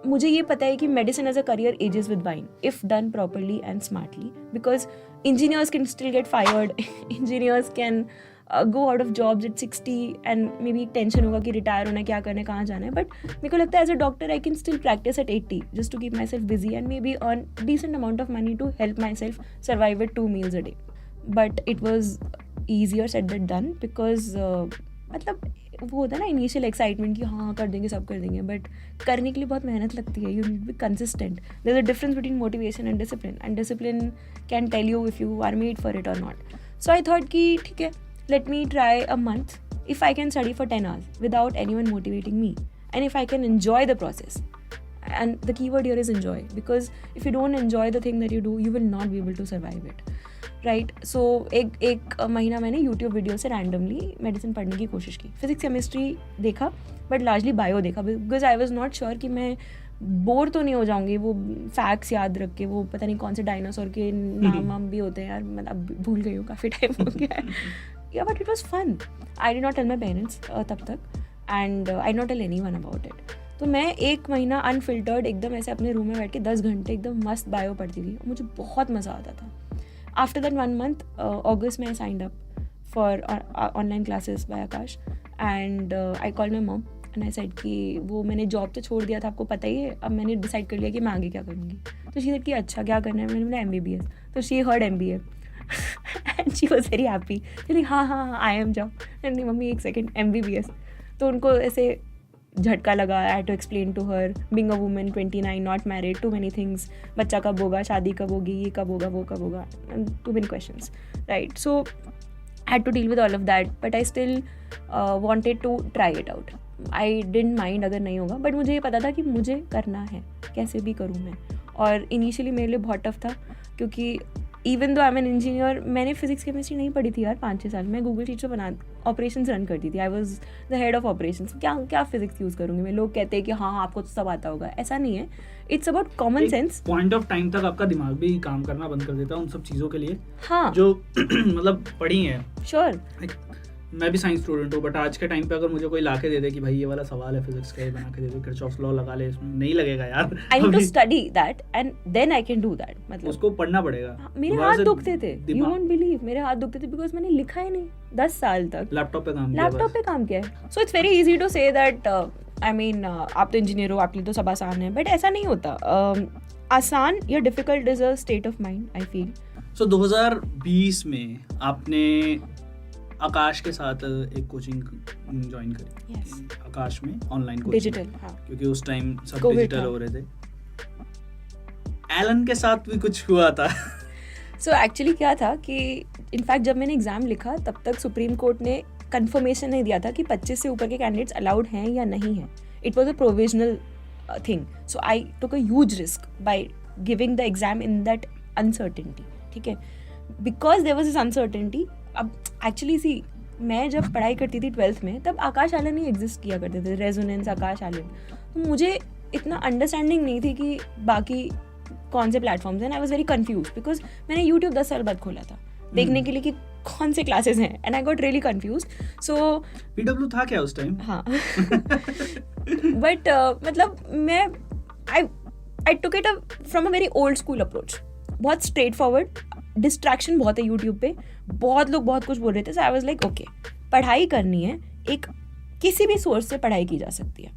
मुझे ये पता है कि medicine as a career ages with wine if done properly and smartly, because engineers can still get fired, engineers can go out of jobs at 60 and may be tension होगा कि retire होना है, क्या करना है, कहाँ जाना है. बट मेरे को लगता है as a doctor I can still practice at 80 just to keep myself busy and may be earn decent amount of money to help myself survive with 2 meals a day. But it was easier said that done because मतलब वो होता है ना initial excitement कि हाँ कर देंगे, सब कर देंगे, बट करने के लिए बहुत मेहनत लगती है. You need be consistent. There is a difference between motivation and discipline can tell you if you are made for it और नॉट. सो आई थॉट कि ठीक है, let me try a month if I can study for 10 hours without anyone motivating me, and if I can enjoy the process. And the keyword here is enjoy, because if you don't enjoy the thing that you do, you will not be able to survive it, right? So एक महीना मैंने YouTube video से randomly medicine पढ़ने की कोशिश की. Physics chemistry देखा but largely bio देखा, because I was not sure कि मैं बोर तो नहीं हो जाऊंगी वो फैक्ट्स याद रख के. वो पता नहीं कौन से डायनासोर के नाम भी होते हैं यार, मतलब भूल गई हूँ, काफ़ी टाइम हो गया है. Yeah, but it was fun. I did not tell my parents तब तक, and I did not tell anyone about it. तो मैं एक महीना अनफिल्टर्ड एकदम ऐसे अपने रूम में बैठ के 10 घंटे एकदम मस्त बायो पढ़ती थी. मुझे बहुत मज़ा आता था. आफ्टर दैट 1 month, अगस्त में I signed up for online classes bye Akash, and I call my mom and I said कि वो मैंने जॉब तो छोड़ दिया था, आपको पता ही है, अब मैंने डिसाइड कर लिया कि मैं आगे क्या करूँगी. तो शी सेड कि अच्छा क्या करना है. मैंने बोला MBBS. तो she heard MBA and she was very happy. Like, हाँ I am जाओ. नहीं मम्मी एक सेकेंड, MBBS. तो उनको ऐसे झटका लगा. I had to explain to her being a woman, 29, not married, too many things. बच्चा कब होगा, शादी कब होगी, ये कब होगा, वो कब होगा, too many questions, right? So I had to deal with all of that, but I still wanted to try it out. I didn't mind अगर नहीं होगा, but मुझे ये पता था कि मुझे करना है, कैसे भी करूँ मैं. और इनिशियली मेरे लिए बहुत टफ था, क्योंकि even though I am an engineer, मैंने फिजिक्स केमिस्ट्री नहीं पढ़ी थी यार 5-6 साल. मैं गूगल शीट से ऑपरेशंस रन करती थी. I was the head of operations. क्या फिजिक्स यूज़ करूँगी मैं. लोग कहते हैं कि हाँ आपको तो सब आता होगा, ऐसा नहीं है. It's about common sense. Point of time तक आपका दिमाग भी काम करना बंद कर देता है उन सब चीज़ों के लिए, हाँ जो मतलब पढ़ी हैं. श्योर. मैं भी साइंस स्टूडेंट हूँ, बट आज के टाइम पे अगर मुझे कोई ला के दे दे कि भाई ये वाला सवाल है फिजिक्स का, ये बना के दे दे, किरचॉफ्स लॉ लगा ले, इसमें नहीं लगेगा यार. I need to study that and then I can do that. मतलब उसको पढ़ना पड़ेगा. मेरे हाथ दुखते थे, यू वोंट बिलीव, मेरे हाथ दुखते थे बिकॉज मैंने लिखा ही नहीं 10 साल तक. लैपटॉप पे काम किया है. So it's very easy to say that I mean आप तो इंजीनियर हो, आपके लिए तो सब आसान है, बट ऐसा नहीं होता. आसान या difficult is a state of mind I feel. So 2020 में आपने आकाश के साथ एक कोचिंग ज्वाइन करी. Yes. आकाश में ऑनलाइन कोचिंग, डिजिटल, हाँ, क्योंकि उस टाइम सब COVID डिजिटल था. हो रहे थे. एलन के साथ भी कुछ हुआ था. सो एक्चुअली क्या था कि इनफैक्ट जब मैंने एग्जाम लिखा तब तक सुप्रीम कोर्ट ने कंफर्मेशन नहीं दिया था कि 25 से ऊपर के कैंडिडेट्स अलाउड हैं या नहीं हैं. It was a provisional thing. So I took a huge risk by giving the exam in that uncertainty. ठीक है, because there was this uncertainty. अब एक्चुअली सी, मैं जब पढ़ाई करती थी 12th में, तब आकाश आलन ही एग्जिस्ट किया करते थे, रेजोनेंस, आकाश आलन. तो मुझे इतना अंडरस्टैंडिंग नहीं थी कि बाकी कौन से प्लेटफॉर्म्स हैं. I was very confuse because मैंने यूट्यूब 10 साल बाद खोला था देखने के लिए कि कौन से क्लासेस हैं, and I got really confuse. So PW था क्या उस टाइम? हाँ. बट मतलब मैं I took it from a very old school approach. बहुत स्ट्रेट फॉरवर्ड. डिस्ट्रैक्शन बहुत है यूट्यूब पे, बहुत लोग बहुत कुछ बोल रहे थे. सो आई वाज लाइक ओके, पढ़ाई करनी है, एक किसी भी सोर्स से पढ़ाई की जा सकती है.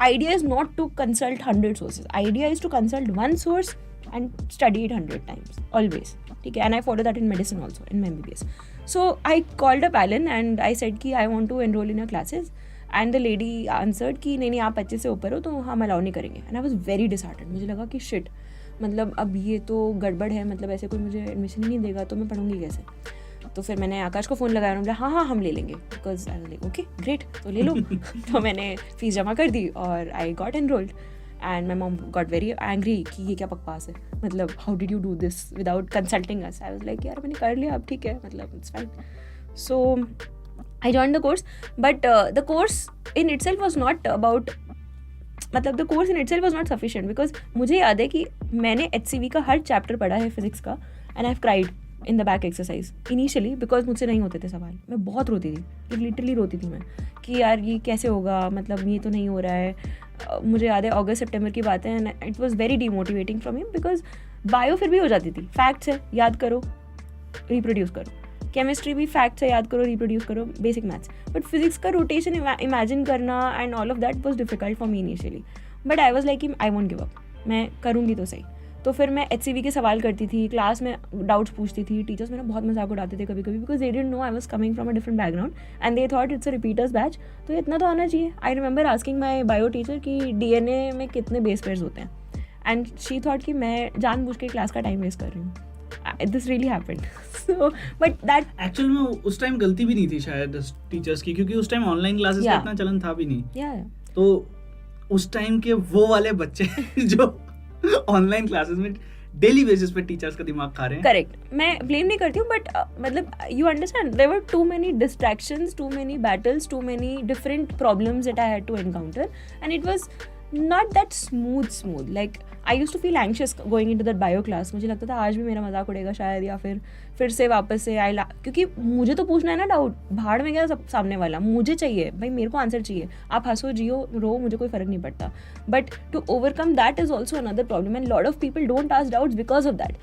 Idea is not to consult 100 sources. Idea is to consult 1 source and study it 100 times always. ठीक है, and I follow that in medicine also, in MBBS. So I called up Allen and I said कि I want to enrol in your classes, and the lady answered कि नहीं आप 25 से ऊपर हो तो हम अलाउ नहीं करेंगे. And I was very disheartened. मुझे लगा कि शिट, मतलब अब ये तो गड़बड़ है, मतलब ऐसे कोई मुझे एडमिशन ही नहीं देगा तो मैं पढ़ूंगी कैसे. तो फिर मैंने आकाश को फ़ोन लगाया और बोला हाँ हम ले लेंगे, because I was like okay great, तो ले लो. तो मैंने फ़ीस जमा कर दी और I got enrolled. And my mom got very angry कि ये क्या बकवास है, मतलब how did you do this without consulting us. I was like यार मैंने कर लिया, अब ठीक है, मतलब it's fine. So I join the course, but the course in itself was not about, मतलब the course in itself was not sufficient. Because मुझे याद है कि मैंने HCV का हर चैप्टर पढ़ा है फिजिक्स का, and I have cried in the back exercise initially because मुझसे नहीं होते थे सवाल. मैं बहुत रोती थी, लिटरली रोती थी मैं कि यार ये कैसे होगा, मतलब ये तो नहीं हो रहा है. मुझे याद है अगस्त सितंबर की बात है, and it was very demotivating for me because bio फिर भी हो जाती थी, फैक्ट्स है याद करो रिप्रोड्यूस करो, केमिस्ट्री भी फैक्ट्स है याद करो रिप्रोड्यूस करो, बेसिक मैथ्स, बट फिजिक्स का रोटेशन इमेजिन करना and all of that was difficult for me initially, but I was like I won't give up, मैं करूँगी तो सही। तो फिर मैं HCV के सवाल करती थी, क्लास में डाउट्स पूछती थी, टीचर्स मेरा बहुत मजाक उड़ाते थे कभी कभी because they didn't know I was coming from a different background and they thought it's a repeaters batch, तो इतना तो आना चाहिए। I remember asking my bio teacher कि DNA में कितने बेस पेयर्स होते हैं, एंड शी थॉट कि मैं जानबूझ के क्लास का टाइम वेस्ट कर रही हूँ। This really happened. So but that actual में उस टाइम गलती भी नहीं थी शायद टीचर्स की, क्योंकि उस टाइम ऑनलाइन क्लासेस का Yeah. इतना चलन था भी नहीं। या तो उस टाइम के वो वाले बच्चे जो ऑनलाइन क्लासेस में डेली बेसिस पे टीचर्स का दिमाग खा रहे हैं। करेक्ट, मैं ब्लेम नहीं करती हूँ, बट मतलब you understand there were too many distractions, too many battles, too many different problems that I had to encounter and it was not that smooth like I used to feel anxious going into that bio class. मुझे लगता था आज भी मेरा मजाक उड़ेगा शायद, या फिर से वापस से क्योंकि मुझे तो पूछना है ना डाउट, भाड़ में गया सब सामने वाला, मुझे चाहिए भाई, मेरे को आंसर चाहिए, आप हंसो जियो रो मुझे कोई फर्क नहीं पड़ता, but to overcome that is also another problem and lot of people don't ask doubts because of that.